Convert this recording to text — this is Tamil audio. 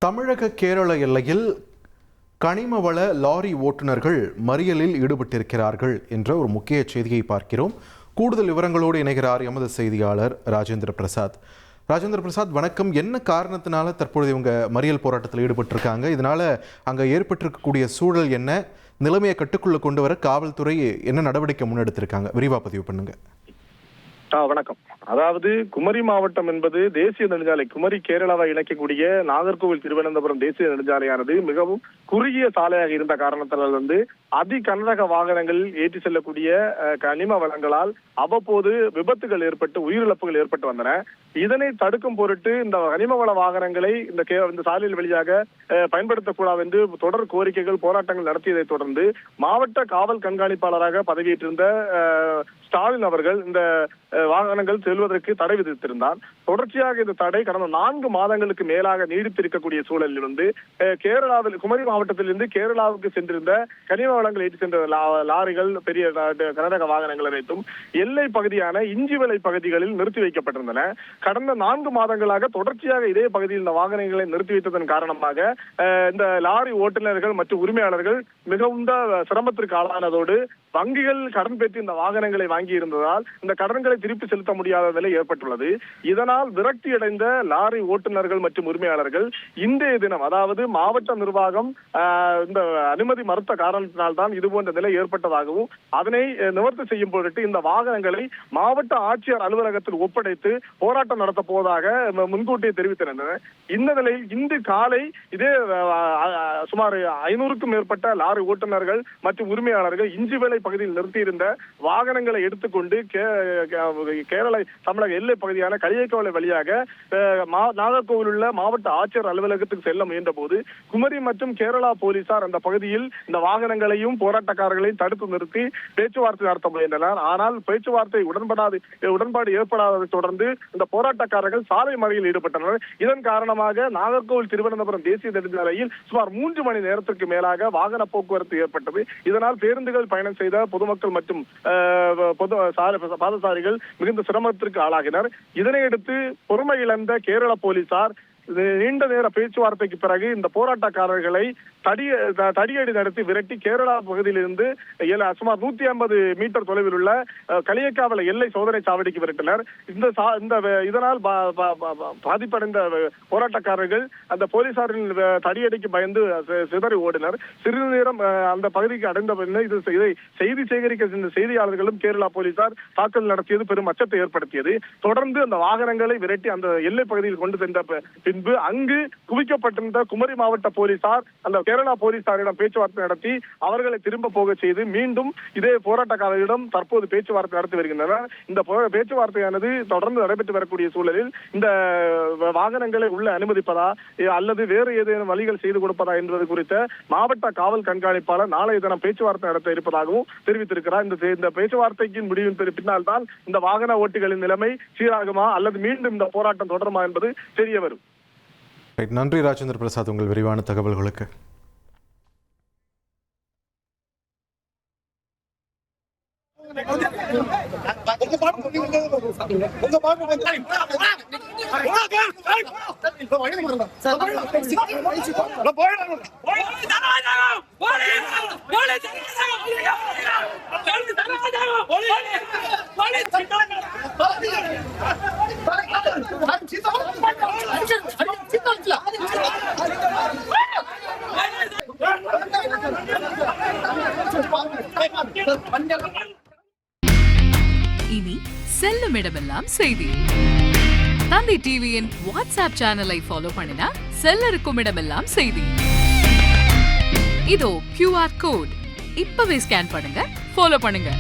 தமிழக கேரள எல்லையில் கனிம வள லாரி ஓட்டுநர்கள் மறியலில் ஈடுபட்டிருக்கிறார்கள் என்ற ஒரு முக்கிய செய்தியை பார்க்கிறோம். கூடுதல் விவரங்களோடு இணைகிறார் எமது செய்தியாளர் ராஜேந்திர பிரசாத். ராஜேந்திர பிரசாத், வணக்கம். என்ன காரணத்தினால தற்பொழுது இவங்க மறியல் போராட்டத்தில் ஈடுபட்டிருக்காங்க? இதனால அங்கே ஏற்பட்டிருக்கக்கூடிய சூழல் என்ன? நிலைமையை கட்டுக்குள்ள கொண்டு வர காவல்துறை என்ன நடவடிக்கை முன்னெடுத்திருக்காங்க? விரிவா பதிவு பண்ணுங்க. வணக்கம். அதாவது குமரி மாவட்டம் என்பது தேசிய நெடுஞ்சாலை, குமரி கேரளாவை இணைக்கக்கூடிய நாகர்கோவில் திருவனந்தபுரம் தேசிய நெடுஞ்சாலையானது மிகவும் குறுகிய சாலையாக இருந்த காரணத்திலிருந்து கனரக வாகனங்களில் ஏற்றி செல்லக்கூடிய கனிம வளங்களால் அவ்வப்போது விபத்துகள் ஏற்பட்டு உயிரிழப்புகள் ஏற்பட்டு வந்தன. இதனை தடுக்கும் பொருட்டு இந்த கனிம வள வாகனங்களை இந்த சாலையில் வழியாக பயன்படுத்தக்கூடாது என்று தொடர் கோரிக்கைகள் போராட்டங்கள் நடத்தியதை தொடர்ந்து மாவட்ட காவல் கண்காணிப்பாளராக பதவியேற்றிருந்த ஸ்டாலின் அவர்கள் இந்த வாகனங்கள் செல்வதற்கு தடை விதித்திருந்தார். தொடர்ச்சியாக இந்த தடை கடந்த 4 மாதங்களுக்கு மேலாக நீடித்திருக்கக்கூடிய சூழலில் வந்து கேரளாவில் குமரி மாவட்டத்திலிருந்து கேரளாவுக்கு சென்றிருந்த கனிம வளங்கள் ஏற்றி சென்ற லாரிகள், பெரிய கனரக வாகனங்கள் அனைத்தும் எல்லை பகுதியான இஞ்சிவளை பகுதிகளில் நிறுத்தி வைக்கப்பட்டிருந்தன. கடந்த 4 மாதங்களாக தொடர்ச்சியாக இதே பகுதியில் இந்த வாகனங்களை நிறுத்தி வைத்ததன் காரணமாக இந்த லாரி ஓட்டுநர்கள் மற்றும் உரிமையாளர்கள் மிகவும் சிரமத்திற்கு ஆளானதோடு வங்கிகள் கடன் பெற்று இந்த வாகனங்களை வாங்கி இருந்ததால் இந்த கடன்களை திருப்பி செலுத்த முடியாத நிலை ஏற்பட்டுள்ளது. இதனால் விரக்தியடைந்த லாரி ஓட்டுநர்கள் மற்றும் உரிமையாளர்கள் இன்றைய தினம், அதாவது மாவட்ட நிர்வாகம் இந்த அனுமதி மறுத்த காரணத்தினால்தான் இதுபோன்ற நிலை ஏற்பட்டதாகவும் அதனை நிவர்த்தி செய்யும் பொருட்டு இந்த வாகனங்களை மாவட்ட ஆட்சியர் அலுவலகத்தில் ஒப்படைத்து போராட்டம் நடத்த போவதாக முன்கூட்டியே தெரிவித்திருந்தனர். இந்த நிலையில் இன்று காலை இதே சுமார் 500க்கும் மேற்பட்ட லாரி ஓட்டுநர்கள் மற்றும் உரிமையாளர்கள் இஞ்சிவேலை பகுதியில் நிறுத்தியிருந்த வாகனங்களை எடுத்துக்கொண்டு கேரள தமிழக எல்லை பகுதியான களியக்கவலை வழியாக நாகர்கோவில் உள்ள மாவட்ட ஆட்சியர் அலுவலகத்துக்கு செல்ல முயன்ற போது குமரி மற்றும் கேரளா போலீசார் அந்த பகுதியில் இந்த வாகனங்களையும் போராட்டக்காரர்களையும் தடுத்து நிறுத்தி பேச்சுவார்த்தை நடத்த முயன்றனர். ஆனால் பேச்சுவார்த்தை உடன்பாடு ஏற்படாததை தொடர்ந்து இந்த போராட்டக்காரர்கள் சாலை மறியலில் ஈடுபட்டனர். இதன் காரணமாக நாகர்கோவில் திருவனந்தபுரம் தேசிய நெடுஞ்சாலையில் சுமார் 3 மணி நேரத்திற்கு மேலாக வாகன போக்குவரத்து ஏற்பட்டது. இதனால் பேருந்துகள் பயணம் செய்த பொதுமக்கள் மற்றும் பாதசாரிகள் மிகுந்த சிரமத்திற்கு ஆளாகினர். இதனையடுத்து பொறுமை இழந்த கேரள போலீசார் நீண்ட நேர பேச்சுவார்த்தைக்கு பிறகு இந்த போராட்டக்காரர்களை தடியடி நடத்தி விரட்டி கேரளா பகுதியிலிருந்து சுமார் 150 மீட்டர் தொலைவில் உள்ள களியக்காவலை எல்லை சோதனை சாவடிக்கு விரட்டினர். இதனால் பாதிப்படைந்த போராட்டக்காரர்கள் அந்த போலீசாரின் தடியடிக்கு பயந்து சிதறி ஓடினர். சிறிது நேரம் அந்த பகுதிக்கு அடைந்த பின்னர் இதை செய்தி சேகரிக்க சென்ற செய்தியாளர்களும் கேரளா போலீசார் தாக்குதல் நடத்தியது பெரும் அச்சத்தை ஏற்படுத்தியது. தொடர்ந்து அந்த வாகனங்களை விரட்டி அந்த எல்லை பகுதியில் கொண்டு சென்ற பின்பு அங்கு குவிக்கப்பட்டிருந்த குமரி மாவட்ட போலீசார் அந்த கேரளா போலீசாரிடம் பேச்சுவார்த்தை நடத்தி அவர்களை திரும்ப போக செய்து மீண்டும் இதே போராட்டக்காரர்களிடம் தற்போது பேச்சுவார்த்தை நடத்தி வருகின்றனர். இந்த பேச்சுவார்த்தையானது தொடர்ந்து நடைபெற்று வரக்கூடிய சூழலில் இந்த வாகனங்களை உள்ள அனுமதிப்பதா அல்லது வேறு ஏதேனும் வழிகள் செய்து கொடுப்பதா என்பது குறித்த மாவட்ட காவல் கண்காணிப்பாளர் நாளைய தினம் பேச்சுவார்த்தை நடத்த இருப்பதாகவும் தெரிவித்திருக்கிறார். இந்த பேச்சுவார்த்தைக்கு முடிவின் பின்னால் தான் இந்த வாகன ஓட்டிகளின் நிலைமை சீராகுமா அல்லது மீண்டும் இந்த போராட்டம் தொடருமா என்பது தெரிய வரும். நன்றி ராஜேந்திர பிரசாத், உங்கள் விரிவான தகவல்களுக்கு. இனி செல்லும் இடமெல்லாம் செய்தி. தந்தி டிவியின் வாட்ஸ்அப் சேனலை ஃபாலோ பண்ணினா செல்ல இருக்கும் இடமெல்லாம் செய்தி. இதோ QR கோட் இப்பவே ஸ்கேன் பண்ணுங்க, ஃபாலோ பண்ணுங்க.